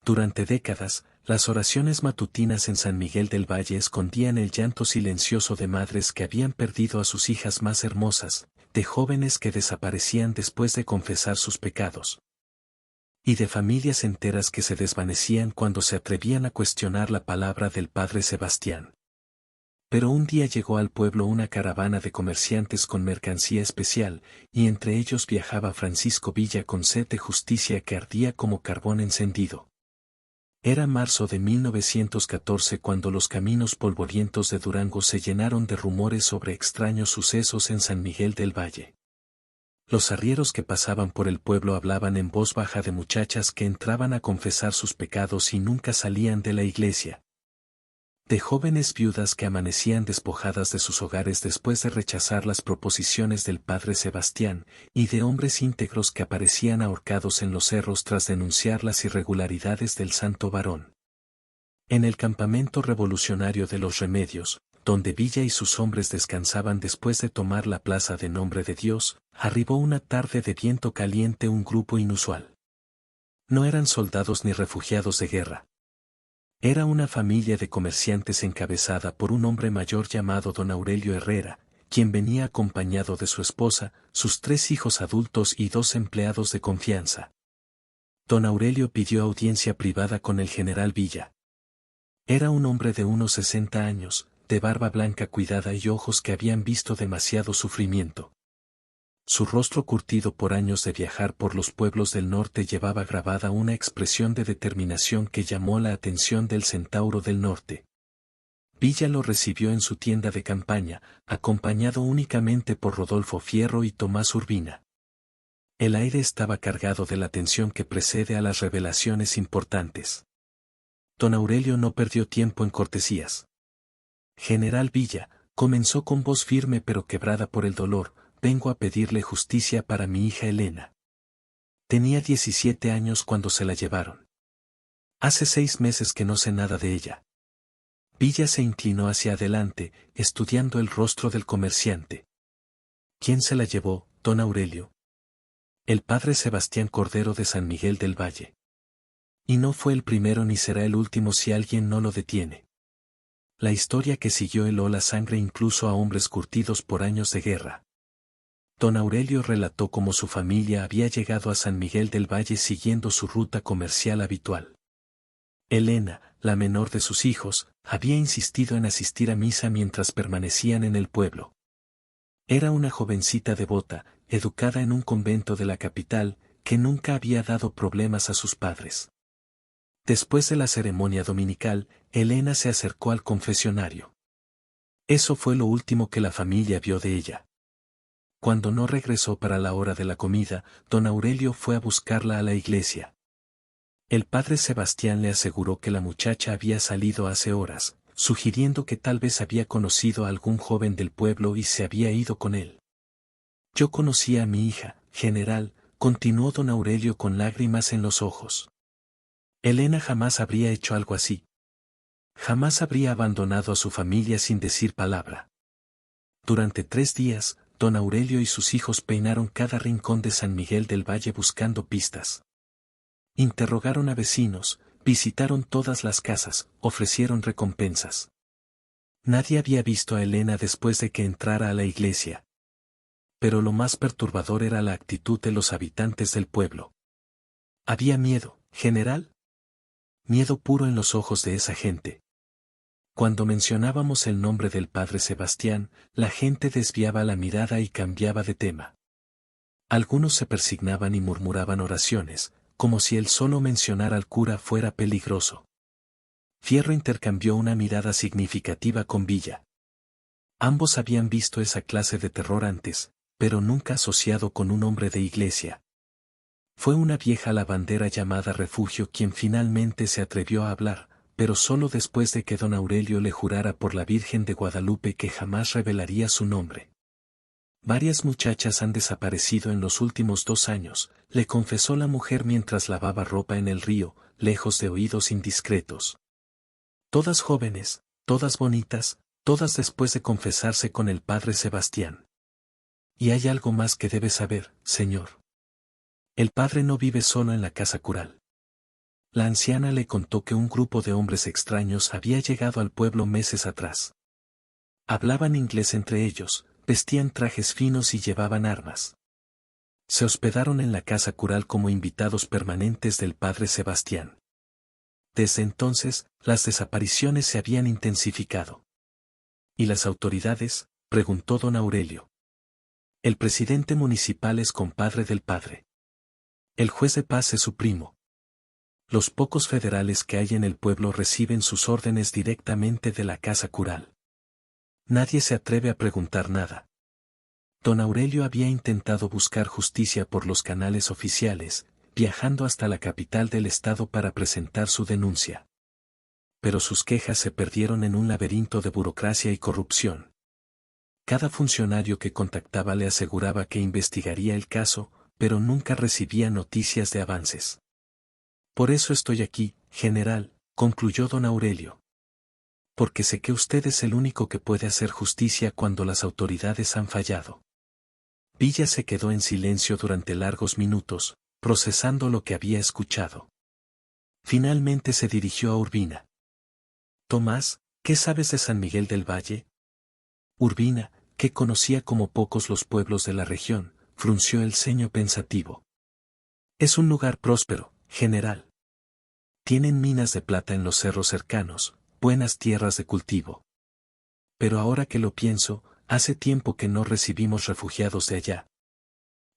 Durante décadas, las oraciones matutinas en San Miguel del Valle escondían el llanto silencioso de madres que habían perdido a sus hijas más hermosas, de jóvenes que desaparecían después de confesar sus pecados, y de familias enteras que se desvanecían cuando se atrevían a cuestionar la palabra del Padre Sebastián. Pero un día llegó al pueblo una caravana de comerciantes con mercancía especial, y entre ellos viajaba Francisco Villa con sed de justicia que ardía como carbón encendido. Era marzo de 1914 cuando los caminos polvorientos de Durango se llenaron de rumores sobre extraños sucesos en San Miguel del Valle. Los arrieros que pasaban por el pueblo hablaban en voz baja de muchachas que entraban a confesar sus pecados y nunca salían de la iglesia, de jóvenes viudas que amanecían despojadas de sus hogares después de rechazar las proposiciones del Padre Sebastián, y de hombres íntegros que aparecían ahorcados en los cerros tras denunciar las irregularidades del santo varón. En el campamento revolucionario de los Remedios, donde Villa y sus hombres descansaban después de tomar la plaza de Nombre de Dios, arribó una tarde de viento caliente un grupo inusual. No eran soldados ni refugiados de guerra. Era una familia de comerciantes encabezada por un hombre mayor llamado don Aurelio Herrera, quien venía acompañado de su esposa, sus 3 hijos adultos y 2 empleados de confianza. Don Aurelio pidió audiencia privada con el general Villa. Era un hombre de unos 60 años, de barba blanca cuidada y ojos que habían visto demasiado sufrimiento. Su rostro curtido por años de viajar por los pueblos del norte llevaba grabada una expresión de determinación que llamó la atención del centauro del norte. Villa lo recibió en su tienda de campaña, acompañado únicamente por Rodolfo Fierro y Tomás Urbina. El aire estaba cargado de la tensión que precede a las revelaciones importantes. Don Aurelio no perdió tiempo en cortesías. General Villa, comenzó con voz firme pero quebrada por el dolor, vengo a pedirle justicia para mi hija Elena. Tenía 17 años cuando se la llevaron. Hace 6 meses que no sé nada de ella. Villa se inclinó hacia adelante, estudiando el rostro del comerciante. ¿Quién se la llevó, don Aurelio? El padre Sebastián Cordero de San Miguel del Valle. Y no fue el primero ni será el último si alguien no lo detiene. La historia que siguió heló la sangre incluso a hombres curtidos por años de guerra. Don Aurelio relató cómo su familia había llegado a San Miguel del Valle siguiendo su ruta comercial habitual. Elena, la menor de sus hijos, había insistido en asistir a misa mientras permanecían en el pueblo. Era una jovencita devota, educada en un convento de la capital, que nunca había dado problemas a sus padres. Después de la ceremonia dominical, Elena se acercó al confesionario. Eso fue lo último que la familia vio de ella. Cuando no regresó para la hora de la comida, don Aurelio fue a buscarla a la iglesia. El padre Sebastián le aseguró que la muchacha había salido hace horas, sugiriendo que tal vez había conocido a algún joven del pueblo y se había ido con él. Yo conocí a mi hija, general, continuó don Aurelio con lágrimas en los ojos. Elena jamás habría hecho algo así. Jamás habría abandonado a su familia sin decir palabra. Durante 3 días, don Aurelio y sus hijos peinaron cada rincón de San Miguel del Valle buscando pistas. Interrogaron a vecinos, visitaron todas las casas, ofrecieron recompensas. Nadie había visto a Elena después de que entrara a la iglesia. Pero lo más perturbador era la actitud de los habitantes del pueblo. ¿Había miedo, general? Miedo puro en los ojos de esa gente. Cuando mencionábamos el nombre del padre Sebastián, la gente desviaba la mirada y cambiaba de tema. Algunos se persignaban y murmuraban oraciones, como si el solo mencionar al cura fuera peligroso. Fierro intercambió una mirada significativa con Villa. Ambos habían visto esa clase de terror antes, pero nunca asociado con un hombre de iglesia. Fue una vieja lavandera llamada Refugio quien finalmente se atrevió a hablar, pero solo después de que don Aurelio le jurara por la Virgen de Guadalupe que jamás revelaría su nombre. Varias muchachas han desaparecido en los últimos 2 años, le confesó la mujer mientras lavaba ropa en el río, lejos de oídos indiscretos. Todas jóvenes, todas bonitas, todas después de confesarse con el padre Sebastián. Y hay algo más que debe saber, señor. El padre no vive solo en la casa cural. La anciana le contó que un grupo de hombres extraños había llegado al pueblo meses atrás. Hablaban inglés entre ellos, vestían trajes finos y llevaban armas. Se hospedaron en la casa cural como invitados permanentes del padre Sebastián. Desde entonces, las desapariciones se habían intensificado. ¿Y las autoridades?, preguntó don Aurelio. El presidente municipal es compadre del padre. El juez de paz es su primo. Los pocos federales que hay en el pueblo reciben sus órdenes directamente de la casa cural. Nadie se atreve a preguntar nada. Don Aurelio había intentado buscar justicia por los canales oficiales, viajando hasta la capital del estado para presentar su denuncia. Pero sus quejas se perdieron en un laberinto de burocracia y corrupción. Cada funcionario que contactaba le aseguraba que investigaría el caso, pero nunca recibía noticias de avances. Por eso estoy aquí, general, concluyó don Aurelio. Porque sé que usted es el único que puede hacer justicia cuando las autoridades han fallado. Villa se quedó en silencio durante largos minutos, procesando lo que había escuchado. Finalmente se dirigió a Urbina. Tomás, ¿qué sabes de San Miguel del Valle? Urbina, que conocía como pocos los pueblos de la región, frunció el ceño pensativo. Es un lugar próspero, general. Tienen minas de plata en los cerros cercanos, buenas tierras de cultivo. Pero ahora que lo pienso, hace tiempo que no recibimos refugiados de allá.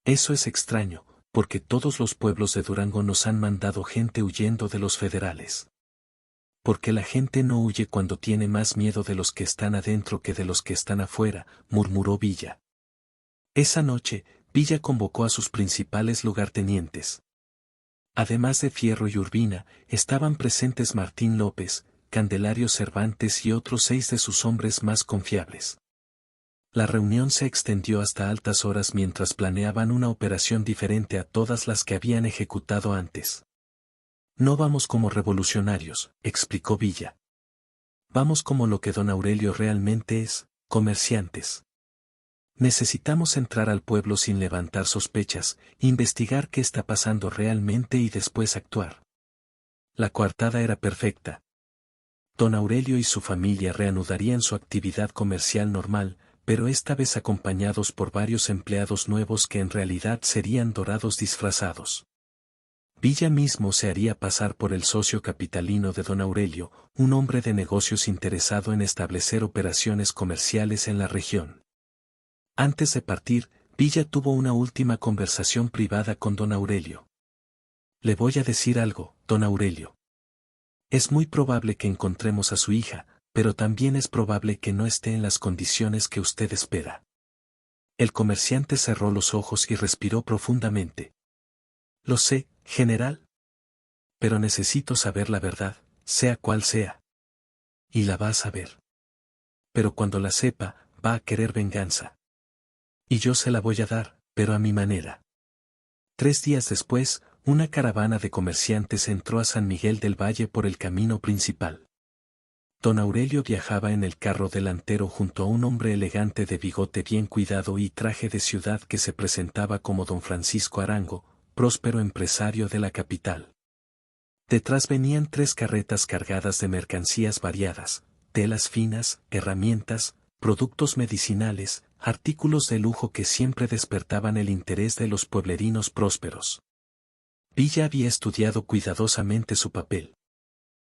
Eso es extraño, porque todos los pueblos de Durango nos han mandado gente huyendo de los federales. Porque la gente no huye cuando tiene más miedo de los que están adentro que de los que están afuera, murmuró Villa. Esa noche, Villa convocó a sus principales lugartenientes. Además de Fierro y Urbina, estaban presentes Martín López, Candelario Cervantes y otros 6 de sus hombres más confiables. La reunión se extendió hasta altas horas mientras planeaban una operación diferente a todas las que habían ejecutado antes. No vamos como revolucionarios, explicó Villa. Vamos como lo que don Aurelio realmente es, comerciantes. Necesitamos entrar al pueblo sin levantar sospechas, investigar qué está pasando realmente y después actuar. La coartada era perfecta. Don Aurelio y su familia reanudarían su actividad comercial normal, pero esta vez acompañados por varios empleados nuevos que en realidad serían dorados disfrazados. Villa mismo se haría pasar por el socio capitalino de don Aurelio, un hombre de negocios interesado en establecer operaciones comerciales en la región. Antes de partir, Villa tuvo una última conversación privada con don Aurelio. Le voy a decir algo, don Aurelio. Es muy probable que encontremos a su hija, pero también es probable que no esté en las condiciones que usted espera. El comerciante cerró los ojos y respiró profundamente. Lo sé, general. Pero necesito saber la verdad, sea cual sea. Y la va a saber. Pero cuando la sepa, va a querer venganza. Y yo se la voy a dar, pero a mi manera. 3 días después, una caravana de comerciantes entró a San Miguel del Valle por el camino principal. Don Aurelio viajaba en el carro delantero junto a un hombre elegante de bigote bien cuidado y traje de ciudad que se presentaba como don Francisco Arango, próspero empresario de la capital. Detrás venían 3 carretas cargadas de mercancías variadas, telas finas, herramientas, productos medicinales, artículos de lujo que siempre despertaban el interés de los pueblerinos prósperos. Villa había estudiado cuidadosamente su papel.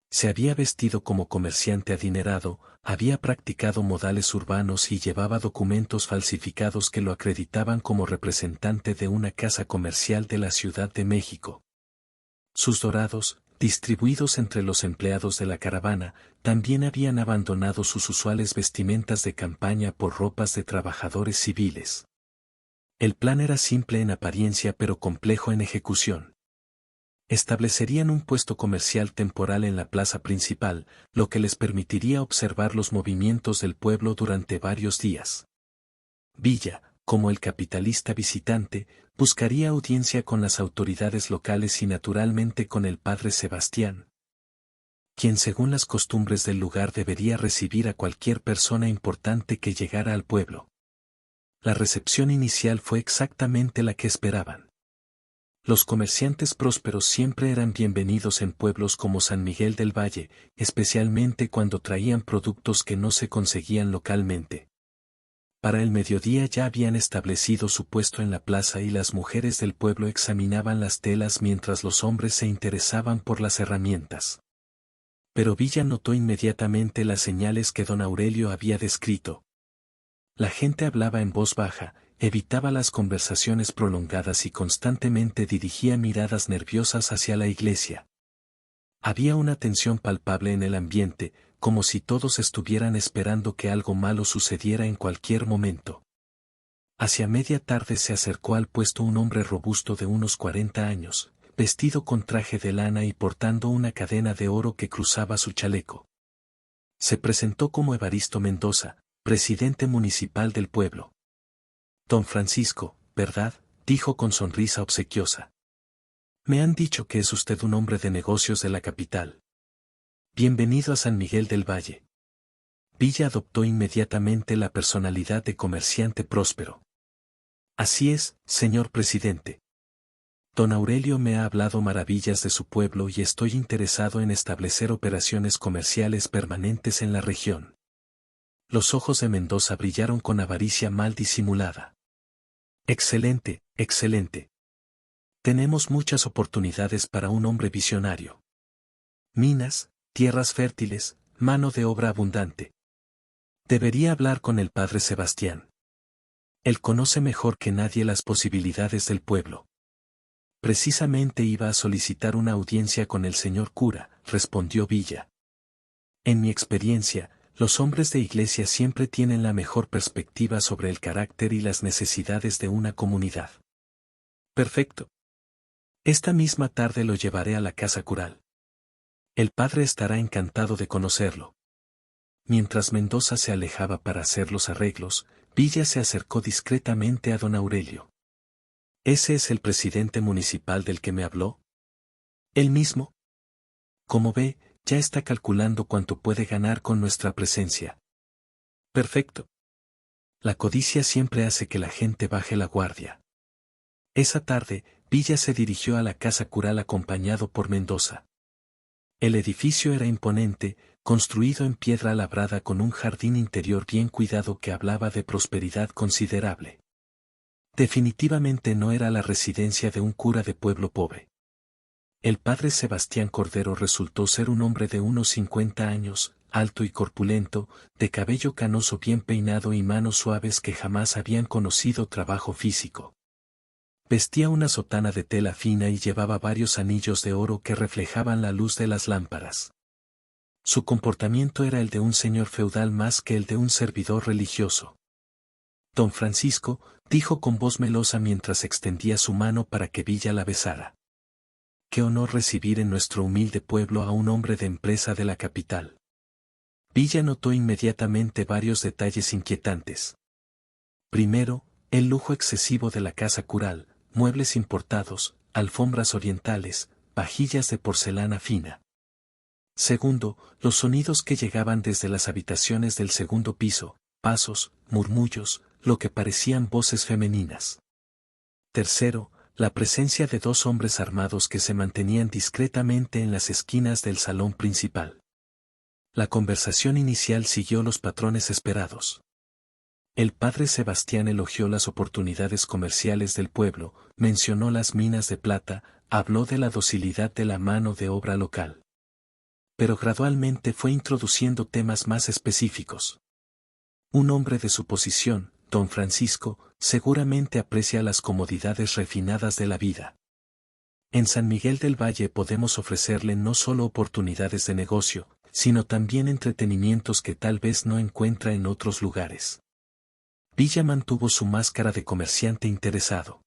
Se había vestido como comerciante adinerado, había practicado modales urbanos y llevaba documentos falsificados que lo acreditaban como representante de una casa comercial de la Ciudad de México. Sus dorados, distribuidos entre los empleados de la caravana, también habían abandonado sus usuales vestimentas de campaña por ropas de trabajadores civiles. El plan era simple en apariencia pero complejo en ejecución. Establecerían un puesto comercial temporal en la plaza principal, lo que les permitiría observar los movimientos del pueblo durante varios días. Villa, como el capitalista visitante, buscaría audiencia con las autoridades locales y naturalmente con el padre Sebastián, quien según las costumbres del lugar debería recibir a cualquier persona importante que llegara al pueblo. La recepción inicial fue exactamente la que esperaban. Los comerciantes prósperos siempre eran bienvenidos en pueblos como San Miguel del Valle, especialmente cuando traían productos que no se conseguían localmente. Para el mediodía ya habían establecido su puesto en la plaza y las mujeres del pueblo examinaban las telas mientras los hombres se interesaban por las herramientas. Pero Villa notó inmediatamente las señales que don Aurelio había descrito. La gente hablaba en voz baja, evitaba las conversaciones prolongadas y constantemente dirigía miradas nerviosas hacia la iglesia. Había una tensión palpable en el ambiente, como si todos estuvieran esperando que algo malo sucediera en cualquier momento. Hacia media tarde se acercó al puesto un hombre robusto de unos 40 años, vestido con traje de lana y portando una cadena de oro que cruzaba su chaleco. Se presentó como Evaristo Mendoza, presidente municipal del pueblo. Don Francisco, ¿verdad?, dijo con sonrisa obsequiosa. Me han dicho que es usted un hombre de negocios de la capital. Bienvenido a San Miguel del Valle. Villa adoptó inmediatamente la personalidad de comerciante próspero. Así es, señor presidente. Don Aurelio me ha hablado maravillas de su pueblo y estoy interesado en establecer operaciones comerciales permanentes en la región. Los ojos de Mendoza brillaron con avaricia mal disimulada. Excelente, excelente. Tenemos muchas oportunidades para un hombre visionario. Minas, tierras fértiles, mano de obra abundante. Debería hablar con el padre Sebastián. Él conoce mejor que nadie las posibilidades del pueblo. Precisamente iba a solicitar una audiencia con el señor cura, respondió Villa. En mi experiencia, los hombres de iglesia siempre tienen la mejor perspectiva sobre el carácter y las necesidades de una comunidad. Perfecto. Esta misma tarde lo llevaré a la casa cural. El padre estará encantado de conocerlo. Mientras Mendoza se alejaba para hacer los arreglos, Villa se acercó discretamente a don Aurelio. ¿Ese es el presidente municipal del que me habló? ¿Él mismo? Como ve, ya está calculando cuánto puede ganar con nuestra presencia. Perfecto. La codicia siempre hace que la gente baje la guardia. Esa tarde, Villa se dirigió a la casa cural acompañado por Mendoza. El edificio era imponente, construido en piedra labrada con un jardín interior bien cuidado que hablaba de prosperidad considerable. Definitivamente no era la residencia de un cura de pueblo pobre. El padre Sebastián Cordero resultó ser un hombre de unos 50 años, alto y corpulento, de cabello canoso bien peinado y manos suaves que jamás habían conocido trabajo físico. Vestía una sotana de tela fina y llevaba varios anillos de oro que reflejaban la luz de las lámparas. Su comportamiento era el de un señor feudal más que el de un servidor religioso. Don Francisco, dijo con voz melosa mientras extendía su mano para que Villa la besara. Qué honor recibir en nuestro humilde pueblo a un hombre de empresa de la capital. Villa notó inmediatamente varios detalles inquietantes. Primero, el lujo excesivo de la casa cural, muebles importados, alfombras orientales, vajillas de porcelana fina. Segundo, los sonidos que llegaban desde las habitaciones del segundo piso, pasos, murmullos, lo que parecían voces femeninas. Tercero, la presencia de dos hombres armados que se mantenían discretamente en las esquinas del salón principal. La conversación inicial siguió los patrones esperados. El padre Sebastián elogió las oportunidades comerciales del pueblo, mencionó las minas de plata, habló de la docilidad de la mano de obra local. Pero gradualmente fue introduciendo temas más específicos. Un hombre de su posición, don Francisco, seguramente aprecia las comodidades refinadas de la vida. En San Miguel del Valle podemos ofrecerle no solo oportunidades de negocio, sino también entretenimientos que tal vez no encuentra en otros lugares. Villa mantuvo su máscara de comerciante interesado.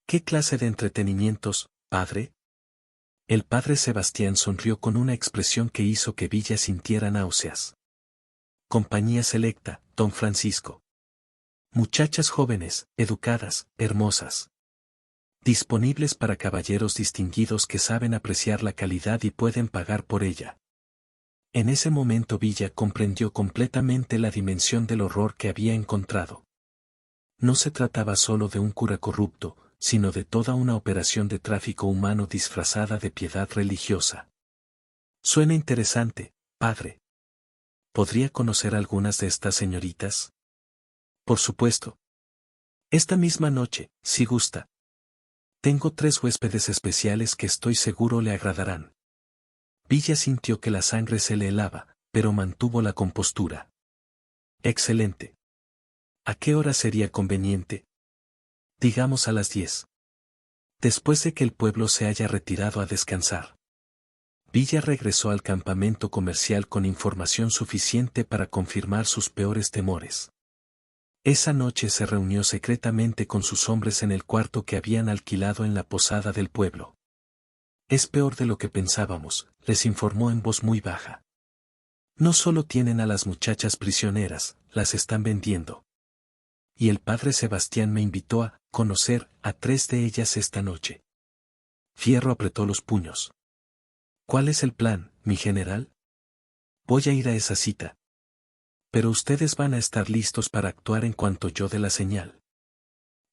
¿Qué clase de entretenimientos, padre? El padre Sebastián sonrió con una expresión que hizo que Villa sintiera náuseas. Compañía selecta, don Francisco. Muchachas jóvenes, educadas, hermosas. Disponibles para caballeros distinguidos que saben apreciar la calidad y pueden pagar por ella. En ese momento Villa comprendió completamente la dimensión del horror que había encontrado. No se trataba solo de un cura corrupto, sino de toda una operación de tráfico humano disfrazada de piedad religiosa. Suena interesante, padre. ¿Podría conocer algunas de estas señoritas? Por supuesto. Esta misma noche, si gusta. Tengo 3 huéspedes especiales que estoy seguro le agradarán. Villa sintió que la sangre se le helaba, pero mantuvo la compostura. Excelente. ¿A qué hora sería conveniente? Digamos a las 10. Después de que el pueblo se haya retirado a descansar. Villa regresó al campamento comercial con información suficiente para confirmar sus peores temores. Esa noche se reunió secretamente con sus hombres en el cuarto que habían alquilado en la posada del pueblo. Es peor de lo que pensábamos, les informó en voz muy baja. No solo tienen a las muchachas prisioneras, las están vendiendo. Y el padre Sebastián me invitó a conocer a 3 de ellas esta noche. Fierro apretó los puños. ¿Cuál es el plan, mi general? Voy a ir a esa cita. Pero ustedes van a estar listos para actuar en cuanto yo dé la señal.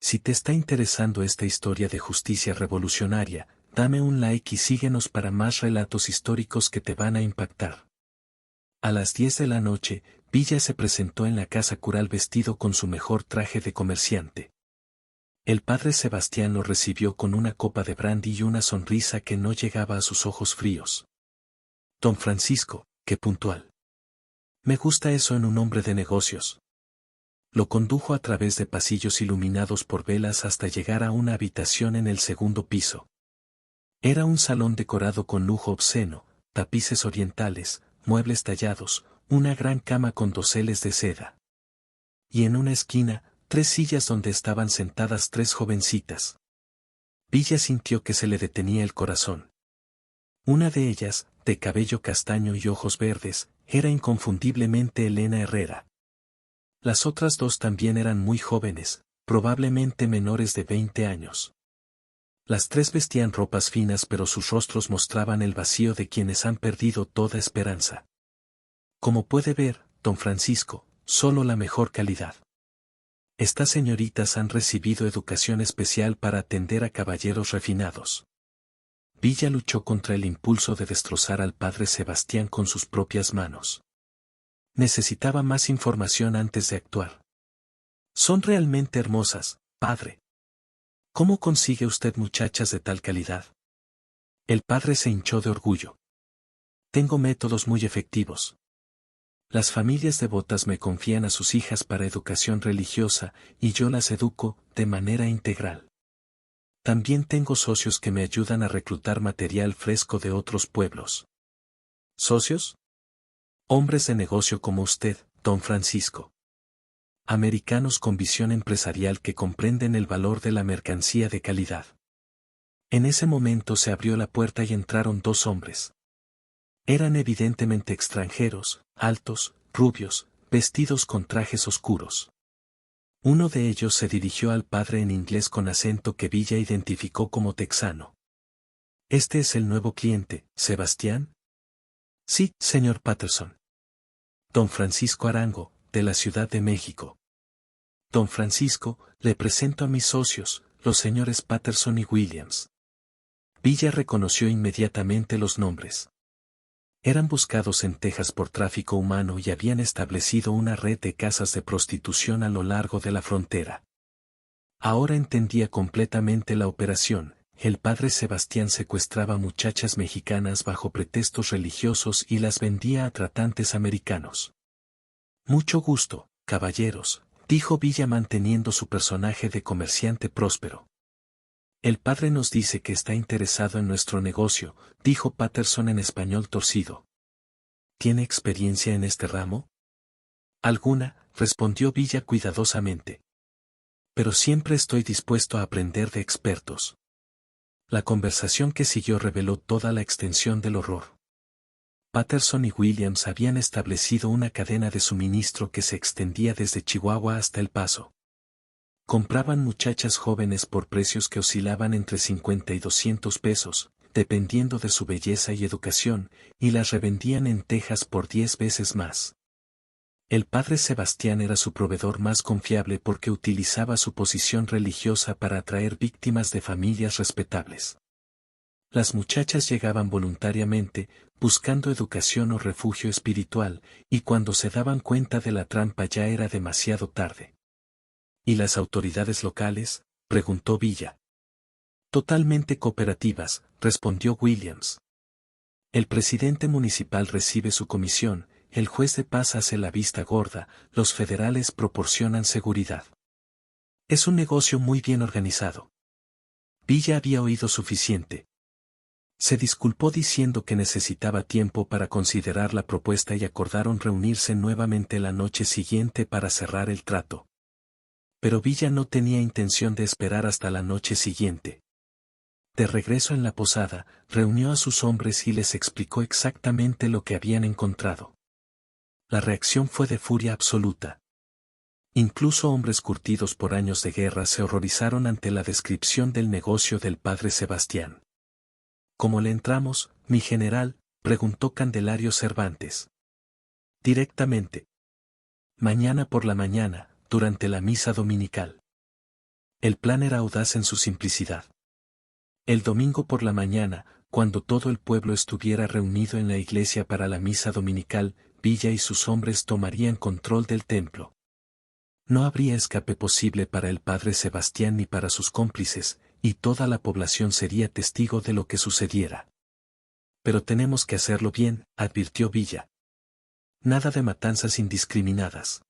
Si te está interesando esta historia de justicia revolucionaria, dame un like y síguenos para más relatos históricos que te van a impactar. A las 10 de la noche, Villa se presentó en la casa cural vestido con su mejor traje de comerciante. El padre Sebastián lo recibió con una copa de brandy y una sonrisa que no llegaba a sus ojos fríos. Don Francisco, qué puntual. Me gusta eso en un hombre de negocios. Lo condujo a través de pasillos iluminados por velas hasta llegar a una habitación en el segundo piso. Era un salón decorado con lujo obsceno, tapices orientales, muebles tallados, una gran cama con doseles de seda. Y en una esquina, 3 sillas donde estaban sentadas 3 jovencitas. Villa sintió que se le detenía el corazón. Una de ellas, de cabello castaño y ojos verdes, era inconfundiblemente Elena Herrera. Las otras 2 también eran muy jóvenes, probablemente menores de 20 años. Las 3 vestían ropas finas pero sus rostros mostraban el vacío de quienes han perdido toda esperanza. Como puede ver, don Francisco, solo la mejor calidad. Estas señoritas han recibido educación especial para atender a caballeros refinados. Villa luchó contra el impulso de destrozar al padre Sebastián con sus propias manos. Necesitaba más información antes de actuar. Son realmente hermosas, padre. ¿Cómo consigue usted muchachas de tal calidad? El padre se hinchó de orgullo. Tengo métodos muy efectivos. Las familias devotas me confían a sus hijas para educación religiosa y yo las educo de manera integral. También tengo socios que me ayudan a reclutar material fresco de otros pueblos. ¿Socios? Hombres de negocio como usted, don Francisco. Americanos con visión empresarial que comprenden el valor de la mercancía de calidad. En ese momento se abrió la puerta y entraron 2 hombres. Eran evidentemente extranjeros, altos, rubios, vestidos con trajes oscuros. Uno de ellos se dirigió al padre en inglés con acento que Villa identificó como texano. ¿Este es el nuevo cliente, Sebastián? Sí, señor Patterson. Don Francisco Arango, de la Ciudad de México. Don Francisco, le presento a mis socios, los señores Patterson y Williams. Villa reconoció inmediatamente los nombres. Eran buscados en Texas por tráfico humano y habían establecido una red de casas de prostitución a lo largo de la frontera. Ahora entendía completamente la operación. El padre Sebastián secuestraba muchachas mexicanas bajo pretextos religiosos y las vendía a tratantes americanos. Mucho gusto, caballeros, dijo Villa manteniendo su personaje de comerciante próspero. El padre nos dice que está interesado en nuestro negocio, dijo Patterson en español torcido. ¿Tiene experiencia en este ramo? Alguna, respondió Villa cuidadosamente. Pero siempre estoy dispuesto a aprender de expertos. La conversación que siguió reveló toda la extensión del horror. Patterson y Williams habían establecido una cadena de suministro que se extendía desde Chihuahua hasta El Paso. Compraban muchachas jóvenes por precios que oscilaban entre 50 y 200 pesos, dependiendo de su belleza y educación, y las revendían en Texas por 10 veces más. El padre Sebastián era su proveedor más confiable porque utilizaba su posición religiosa para atraer víctimas de familias respetables. Las muchachas llegaban voluntariamente, buscando educación o refugio espiritual, y cuando se daban cuenta de la trampa ya era demasiado tarde. ¿Y las autoridades locales?, preguntó Villa. Totalmente cooperativas, respondió Williams. El presidente municipal recibe su comisión, el juez de paz hace la vista gorda, los federales proporcionan seguridad. Es un negocio muy bien organizado. Villa había oído suficiente. Se disculpó diciendo que necesitaba tiempo para considerar la propuesta y acordaron reunirse nuevamente la noche siguiente para cerrar el trato. Pero Villa no tenía intención de esperar hasta la noche siguiente. De regreso en la posada, reunió a sus hombres y les explicó exactamente lo que habían encontrado. La reacción fue de furia absoluta. Incluso hombres curtidos por años de guerra se horrorizaron ante la descripción del negocio del padre Sebastián. ¿Cómo le entramos, mi general?, preguntó Candelario Cervantes. Directamente. Mañana por la mañana, durante la misa dominical. El plan era audaz en su simplicidad. El domingo por la mañana, cuando todo el pueblo estuviera reunido en la iglesia para la misa dominical, Villa y sus hombres tomarían control del templo. No habría escape posible para el padre Sebastián ni para sus cómplices, y toda la población sería testigo de lo que sucediera. Pero tenemos que hacerlo bien, advirtió Villa. Nada de matanzas indiscriminadas.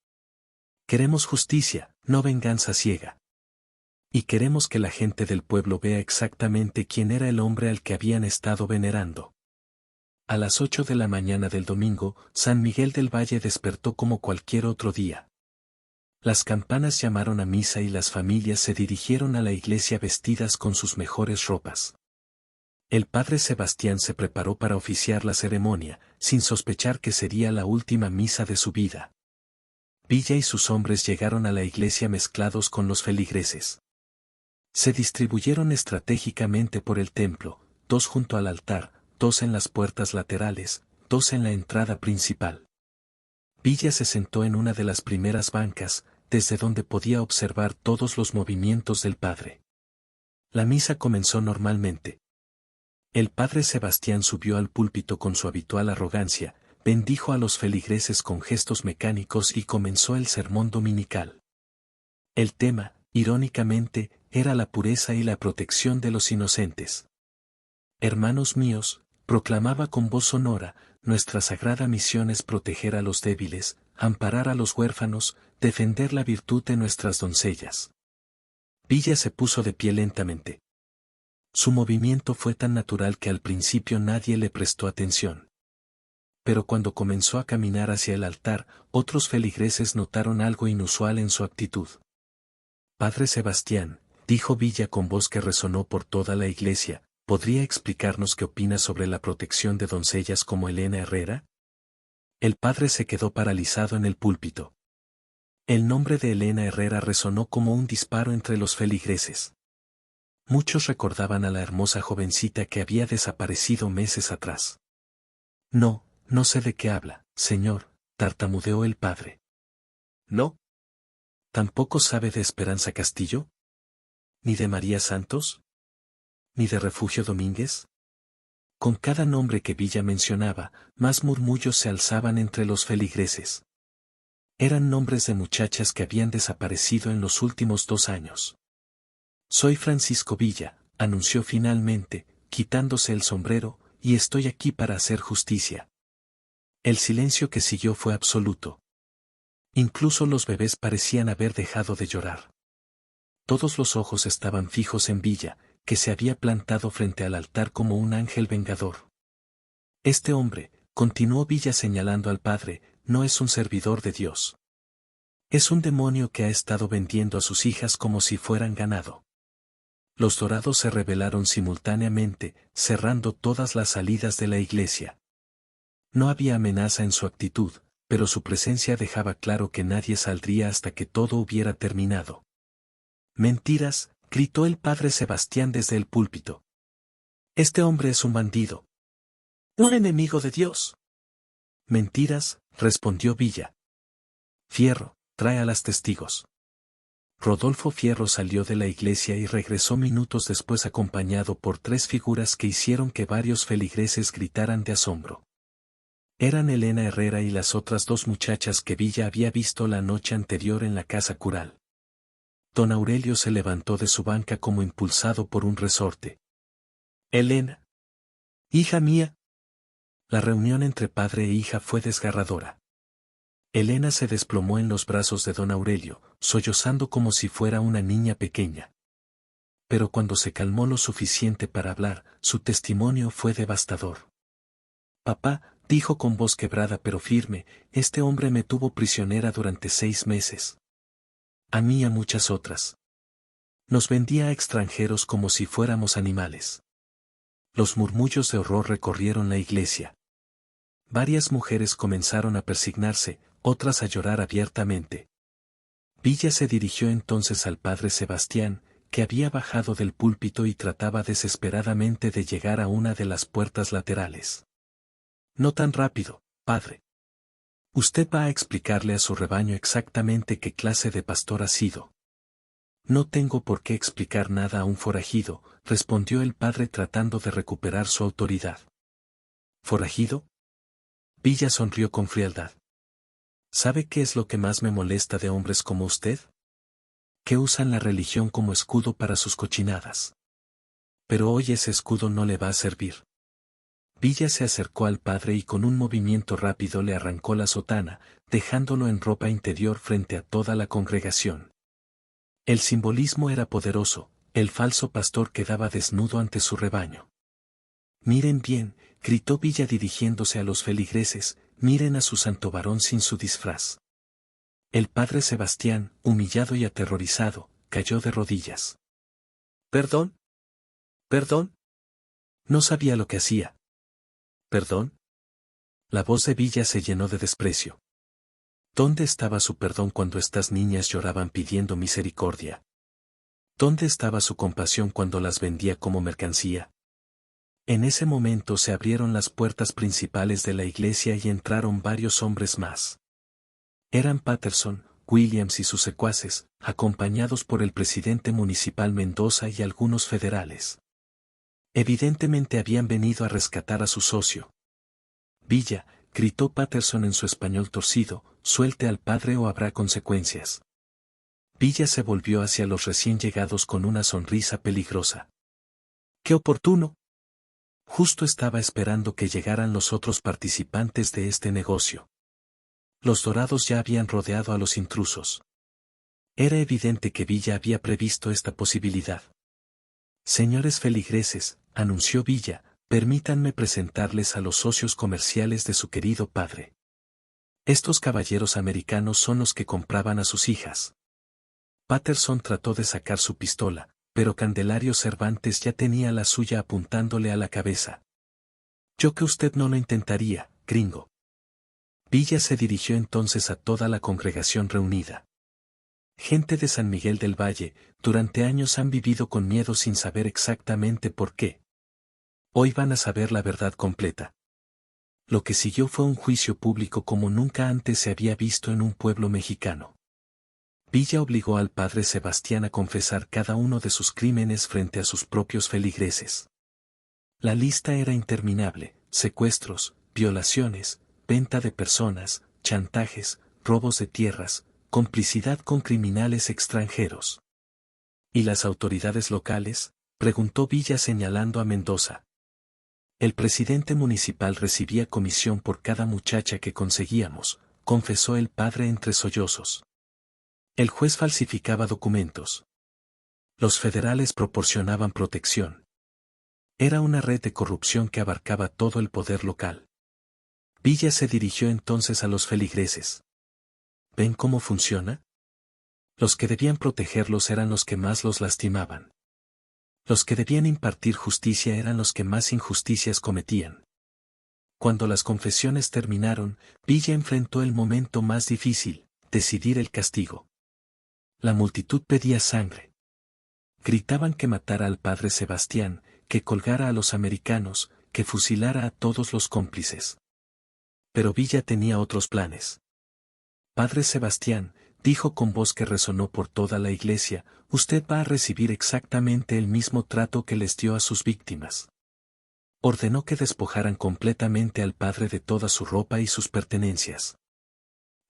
Queremos justicia, no venganza ciega. Y queremos que la gente del pueblo vea exactamente quién era el hombre al que habían estado venerando. A las 8 de la mañana del domingo, San Miguel del Valle despertó como cualquier otro día. Las campanas llamaron a misa y las familias se dirigieron a la iglesia vestidas con sus mejores ropas. El padre Sebastián se preparó para oficiar la ceremonia, sin sospechar que sería la última misa de su vida. Villa y sus hombres llegaron a la iglesia mezclados con los feligreses. Se distribuyeron estratégicamente por el templo, 2 junto al altar, 2 en las puertas laterales, 2 en la entrada principal. Villa se sentó en una de las primeras bancas, desde donde podía observar todos los movimientos del padre. La misa comenzó normalmente. El padre Sebastián subió al púlpito con su habitual arrogancia, bendijo a los feligreses con gestos mecánicos y comenzó el sermón dominical. El tema, irónicamente, era la pureza y la protección de los inocentes. Hermanos míos, proclamaba con voz sonora, nuestra sagrada misión es proteger a los débiles, amparar a los huérfanos, defender la virtud de nuestras doncellas. Villa se puso de pie lentamente. Su movimiento fue tan natural que al principio nadie le prestó atención. Pero cuando comenzó a caminar hacia el altar, otros feligreses notaron algo inusual en su actitud. Padre Sebastián, dijo Villa con voz que resonó por toda la iglesia, ¿podría explicarnos qué opina sobre la protección de doncellas como Elena Herrera? El padre se quedó paralizado en el púlpito. El nombre de Elena Herrera resonó como un disparo entre los feligreses. Muchos recordaban a la hermosa jovencita que había desaparecido meses atrás. No, no sé de qué habla, señor, tartamudeó el padre. ¿No? ¿Tampoco sabe de Esperanza Castillo? ¿Ni de María Santos? ¿Ni de Refugio Domínguez? Con cada nombre que Villa mencionaba, más murmullos se alzaban entre los feligreses. Eran nombres de muchachas que habían desaparecido en los últimos 2 años. Soy Francisco Villa, anunció finalmente, quitándose el sombrero, y estoy aquí para hacer justicia. El silencio que siguió fue absoluto. Incluso los bebés parecían haber dejado de llorar. Todos los ojos estaban fijos en Villa, que se había plantado frente al altar como un ángel vengador. Este hombre, continuó Villa señalando al padre, no es un servidor de Dios. Es un demonio que ha estado vendiendo a sus hijas como si fueran ganado. Los dorados se rebelaron simultáneamente, cerrando todas las salidas de la iglesia. No había amenaza en su actitud, pero su presencia dejaba claro que nadie saldría hasta que todo hubiera terminado. Mentiras, gritó el padre Sebastián desde el púlpito. Este hombre es un bandido. Un enemigo de Dios. Mentiras, respondió Villa. Fierro, trae a las testigos. Rodolfo Fierro salió de la iglesia y regresó minutos después acompañado por 3 figuras que hicieron que varios feligreses gritaran de asombro. Eran Elena Herrera y las otras 2 muchachas que Villa había visto la noche anterior en la casa cural. Don Aurelio se levantó de su banca como impulsado por un resorte. Elena. Hija mía. La reunión entre padre e hija fue desgarradora. Elena se desplomó en los brazos de don Aurelio, sollozando como si fuera una niña pequeña. Pero cuando se calmó lo suficiente para hablar, su testimonio fue devastador. Papá, dijo con voz quebrada pero firme, este hombre me tuvo prisionera durante 6 meses. A mí y a muchas otras. Nos vendía a extranjeros como si fuéramos animales. Los murmullos de horror recorrieron la iglesia. Varias mujeres comenzaron a persignarse, otras a llorar abiertamente. Villa se dirigió entonces al padre Sebastián, que había bajado del púlpito y trataba desesperadamente de llegar a una de las puertas laterales. No tan rápido, padre. Usted va a explicarle a su rebaño exactamente qué clase de pastor ha sido. No tengo por qué explicar nada a un forajido, respondió el padre tratando de recuperar su autoridad. ¿Forajido? Villa sonrió con frialdad. ¿Sabe qué es lo que más me molesta de hombres como usted? Que usan la religión como escudo para sus cochinadas. Pero hoy ese escudo no le va a servir. Villa se acercó al padre y con un movimiento rápido le arrancó la sotana, dejándolo en ropa interior frente a toda la congregación. El simbolismo era poderoso, el falso pastor quedaba desnudo ante su rebaño. Miren bien, gritó Villa dirigiéndose a los feligreses, miren a su santo varón sin su disfraz. El padre Sebastián, humillado y aterrorizado, cayó de rodillas. ¿Perdón? ¿Perdón? No sabía lo que hacía. ¿Perdón? La voz de Villa se llenó de desprecio. ¿Dónde estaba su perdón cuando estas niñas lloraban pidiendo misericordia? ¿Dónde estaba su compasión cuando las vendía como mercancía? En ese momento se abrieron las puertas principales de la iglesia y entraron varios hombres más. Eran Patterson, Williams y sus secuaces, acompañados por el presidente municipal Mendoza y algunos federales. Evidentemente habían venido a rescatar a su socio. Villa, gritó Patterson en su español torcido, suelte al padre o habrá consecuencias. Villa se volvió hacia los recién llegados con una sonrisa peligrosa. ¡Qué oportuno! Justo estaba esperando que llegaran los otros participantes de este negocio. Los dorados ya habían rodeado a los intrusos. Era evidente que Villa había previsto esta posibilidad. Señores feligreses, anunció Villa, permítanme presentarles a los socios comerciales de su querido padre. Estos caballeros americanos son los que compraban a sus hijas. Patterson trató de sacar su pistola, pero Candelario Cervantes ya tenía la suya apuntándole a la cabeza. Yo que usted no lo intentaría, gringo. Villa se dirigió entonces a toda la congregación reunida. Gente de San Miguel del Valle, durante años han vivido con miedo sin saber exactamente por qué. Hoy van a saber la verdad completa. Lo que siguió fue un juicio público como nunca antes se había visto en un pueblo mexicano. Villa obligó al padre Sebastián a confesar cada uno de sus crímenes frente a sus propios feligreses. La lista era interminable: secuestros, violaciones, venta de personas, chantajes, robos de tierras, complicidad con criminales extranjeros. ¿Y las autoridades locales?, preguntó Villa señalando a Mendoza. El presidente municipal recibía comisión por cada muchacha que conseguíamos, confesó el padre entre sollozos. El juez falsificaba documentos. Los federales proporcionaban protección. Era una red de corrupción que abarcaba todo el poder local. Villa se dirigió entonces a los feligreses. ¿Ven cómo funciona? Los que debían protegerlos eran los que más los lastimaban. Los que debían impartir justicia eran los que más injusticias cometían. Cuando las confesiones terminaron, Villa enfrentó el momento más difícil: decidir el castigo. La multitud pedía sangre. Gritaban que matara al padre Sebastián, que colgara a los americanos, que fusilara a todos los cómplices. Pero Villa tenía otros planes. Padre Sebastián, dijo con voz que resonó por toda la iglesia, usted va a recibir exactamente el mismo trato que les dio a sus víctimas. Ordenó que despojaran completamente al padre de toda su ropa y sus pertenencias.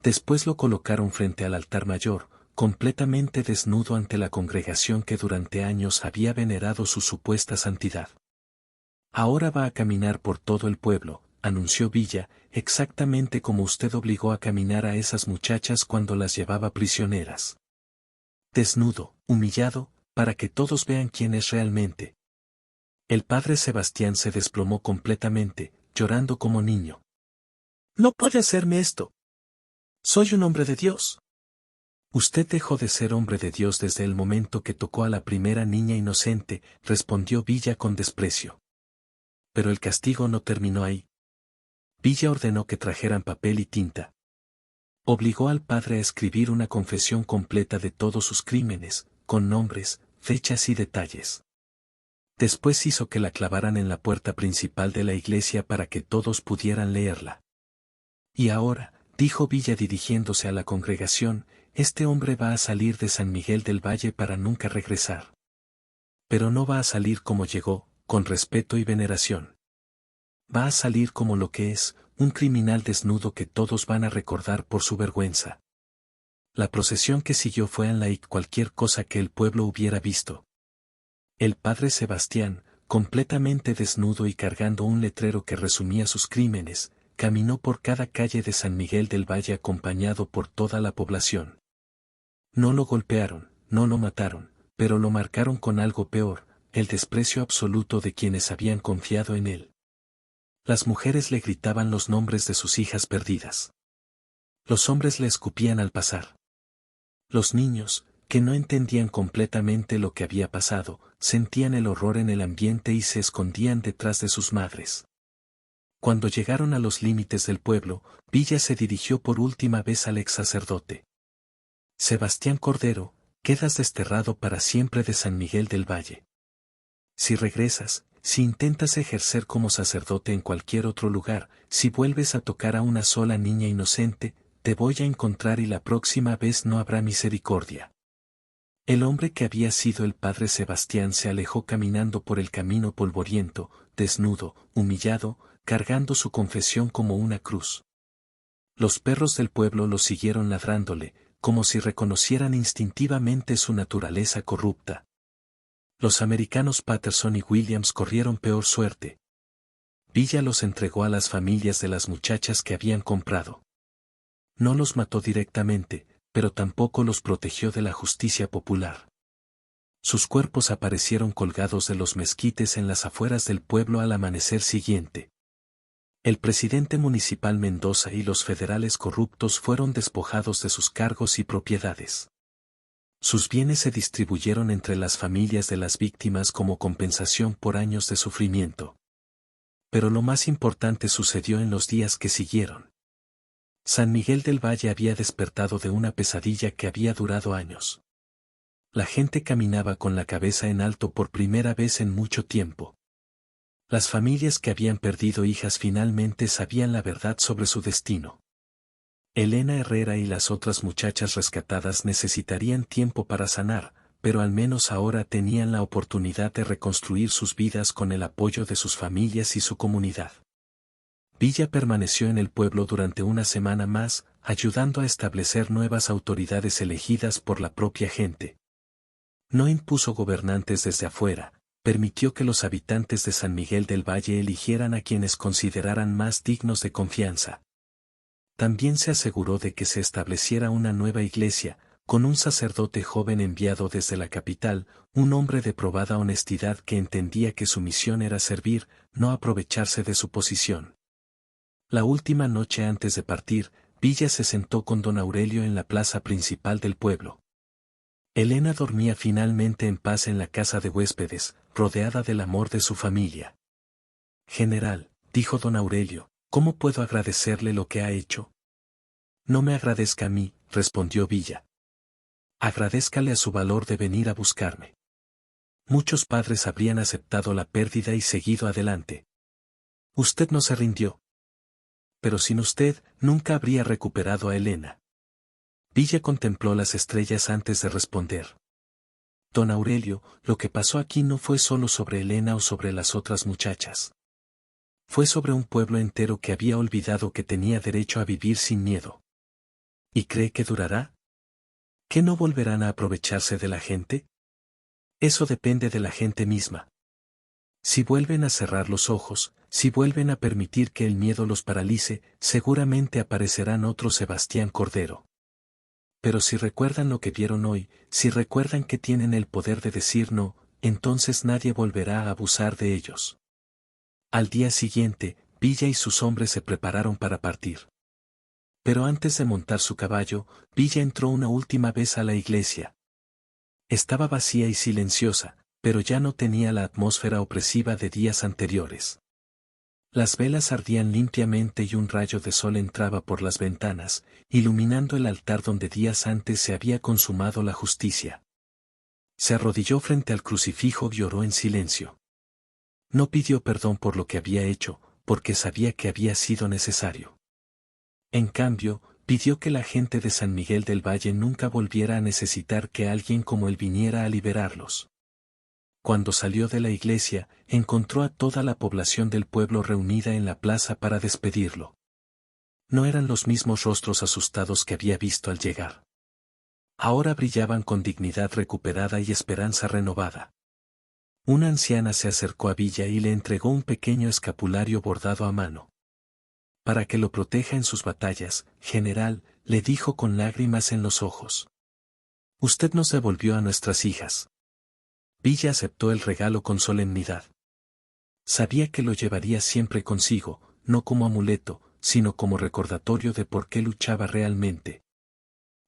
Después lo colocaron frente al altar mayor, completamente desnudo ante la congregación que durante años había venerado su supuesta santidad. Ahora va a caminar por todo el pueblo, anunció Villa, exactamente como usted obligó a caminar a esas muchachas cuando las llevaba prisioneras. Desnudo, humillado, para que todos vean quién es realmente. El padre Sebastián se desplomó completamente, llorando como niño. No puede hacerme esto. Soy un hombre de Dios. Usted dejó de ser hombre de Dios desde el momento que tocó a la primera niña inocente, respondió Villa con desprecio. Pero el castigo no terminó ahí. Villa ordenó que trajeran papel y tinta. Obligó al padre a escribir una confesión completa de todos sus crímenes, con nombres, fechas y detalles. Después hizo que la clavaran en la puerta principal de la iglesia para que todos pudieran leerla. Y ahora, dijo Villa dirigiéndose a la congregación, este hombre va a salir de San Miguel del Valle para nunca regresar. Pero no va a salir como llegó, con respeto y veneración. Va a salir como lo que es, un criminal desnudo que todos van a recordar por su vergüenza. La procesión que siguió fue unlike cualquier cosa que el pueblo hubiera visto. El padre Sebastián, completamente desnudo y cargando un letrero que resumía sus crímenes, caminó por cada calle de San Miguel del Valle acompañado por toda la población. No lo golpearon, no lo mataron, pero lo marcaron con algo peor, el desprecio absoluto de quienes habían confiado en él. Las mujeres le gritaban los nombres de sus hijas perdidas. Los hombres le escupían al pasar. Los niños, que no entendían completamente lo que había pasado, sentían el horror en el ambiente y se escondían detrás de sus madres. Cuando llegaron a los límites del pueblo, Villa se dirigió por última vez al ex sacerdote. Sebastián Cordero, quedas desterrado para siempre de San Miguel del Valle. Si regresas, si intentas ejercer como sacerdote en cualquier otro lugar, si vuelves a tocar a una sola niña inocente, te voy a encontrar y la próxima vez no habrá misericordia. El hombre que había sido el padre Sebastián se alejó caminando por el camino polvoriento, desnudo, humillado, cargando su confesión como una cruz. Los perros del pueblo lo siguieron ladrándole, como si reconocieran instintivamente su naturaleza corrupta. Los americanos Patterson y Williams corrieron peor suerte. Villa los entregó a las familias de las muchachas que habían comprado. No los mató directamente, pero tampoco los protegió de la justicia popular. Sus cuerpos aparecieron colgados de los mezquites en las afueras del pueblo al amanecer siguiente. El presidente municipal Mendoza y los federales corruptos fueron despojados de sus cargos y propiedades. Sus bienes se distribuyeron entre las familias de las víctimas como compensación por años de sufrimiento. Pero lo más importante sucedió en los días que siguieron. San Miguel del Valle había despertado de una pesadilla que había durado años. La gente caminaba con la cabeza en alto por primera vez en mucho tiempo. Las familias que habían perdido hijas finalmente sabían la verdad sobre su destino. Elena Herrera y las otras muchachas rescatadas necesitarían tiempo para sanar, pero al menos ahora tenían la oportunidad de reconstruir sus vidas con el apoyo de sus familias y su comunidad. Villa permaneció en el pueblo durante una semana más, ayudando a establecer nuevas autoridades elegidas por la propia gente. No impuso gobernantes desde afuera, permitió que los habitantes de San Miguel del Valle eligieran a quienes consideraran más dignos de confianza. También se aseguró de que se estableciera una nueva iglesia, con un sacerdote joven enviado desde la capital, un hombre de probada honestidad que entendía que su misión era servir, no aprovecharse de su posición. La última noche antes de partir, Villa se sentó con don Aurelio en la plaza principal del pueblo. Elena dormía finalmente en paz en la casa de huéspedes, rodeada del amor de su familia. General, dijo don Aurelio, ¿cómo puedo agradecerle lo que ha hecho? No me agradezca a mí, respondió Villa. Agradézcale a su valor de venir a buscarme. Muchos padres habrían aceptado la pérdida y seguido adelante. Usted no se rindió. Pero sin usted, nunca habría recuperado a Elena. Villa contempló las estrellas antes de responder. Don Aurelio, lo que pasó aquí no fue solo sobre Elena o sobre las otras muchachas. Fue sobre un pueblo entero que había olvidado que tenía derecho a vivir sin miedo. ¿Y cree que durará? ¿Que no volverán a aprovecharse de la gente? Eso depende de la gente misma. Si vuelven a cerrar los ojos, si vuelven a permitir que el miedo los paralice, seguramente aparecerán otro Sebastián Cordero. Pero si recuerdan lo que vieron hoy, si recuerdan que tienen el poder de decir no, entonces nadie volverá a abusar de ellos. Al día siguiente, Villa y sus hombres se prepararon para partir. Pero antes de montar su caballo, Villa entró una última vez a la iglesia. Estaba vacía y silenciosa, pero ya no tenía la atmósfera opresiva de días anteriores. Las velas ardían limpiamente y un rayo de sol entraba por las ventanas, iluminando el altar donde días antes se había consumado la justicia. Se arrodilló frente al crucifijo y oró en silencio. No pidió perdón por lo que había hecho, porque sabía que había sido necesario. En cambio, pidió que la gente de San Miguel del Valle nunca volviera a necesitar que alguien como él viniera a liberarlos. Cuando salió de la iglesia, encontró a toda la población del pueblo reunida en la plaza para despedirlo. No eran los mismos rostros asustados que había visto al llegar. Ahora brillaban con dignidad recuperada y esperanza renovada. Una anciana se acercó a Villa y le entregó un pequeño escapulario bordado a mano. Para que lo proteja en sus batallas, general, le dijo con lágrimas en los ojos. Usted nos devolvió a nuestras hijas. Villa aceptó el regalo con solemnidad. Sabía que lo llevaría siempre consigo, no como amuleto, sino como recordatorio de por qué luchaba realmente.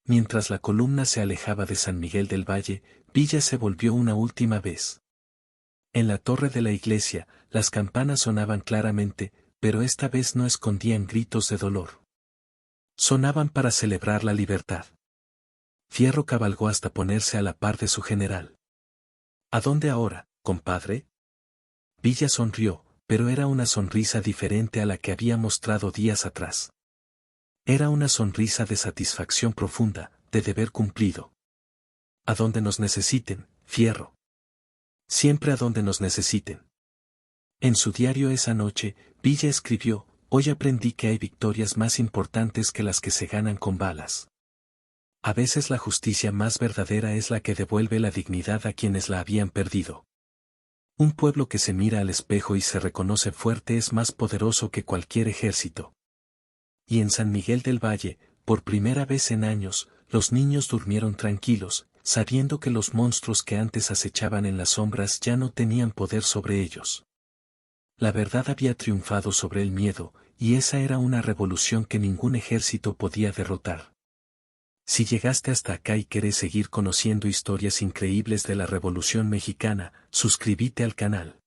Mientras la columna se alejaba de San Miguel del Valle, Villa se volvió una última vez. En la torre de la iglesia, las campanas sonaban claramente, pero esta vez no escondían gritos de dolor. Sonaban para celebrar la libertad. Fierro cabalgó hasta ponerse a la par de su general. ¿A dónde ahora, compadre? Villa sonrió, pero era una sonrisa diferente a la que había mostrado días atrás. Era una sonrisa de satisfacción profunda, de deber cumplido. A donde nos necesiten, Fierro. Siempre a donde nos necesiten. En su diario esa noche, Villa escribió: hoy aprendí que hay victorias más importantes que las que se ganan con balas. A veces la justicia más verdadera es la que devuelve la dignidad a quienes la habían perdido. Un pueblo que se mira al espejo y se reconoce fuerte es más poderoso que cualquier ejército. Y en San Miguel del Valle, por primera vez en años, los niños durmieron tranquilos, sabiendo que los monstruos que antes acechaban en las sombras ya no tenían poder sobre ellos. La verdad había triunfado sobre el miedo, y esa era una revolución que ningún ejército podía derrotar. Si llegaste hasta acá y querés seguir conociendo historias increíbles de la Revolución Mexicana, suscríbete al canal.